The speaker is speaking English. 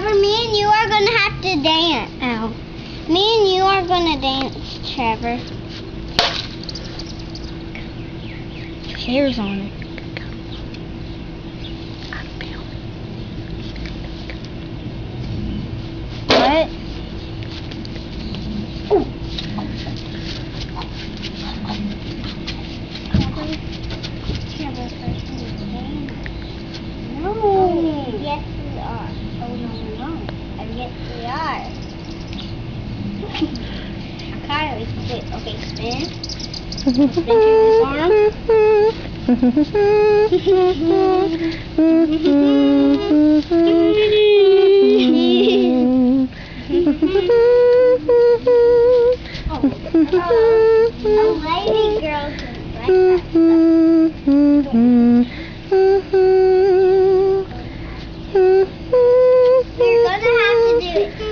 Trevor, me and you are gonna have to dance. Ow. Me and you are gonna dance, Trevor. Hairs on it. What? No. Yes, we are. Oh, no. And yes, we are. Kyle, spin. Okay, spin. Spin to this arm. A lady girl can like that. You're gonna have to do it.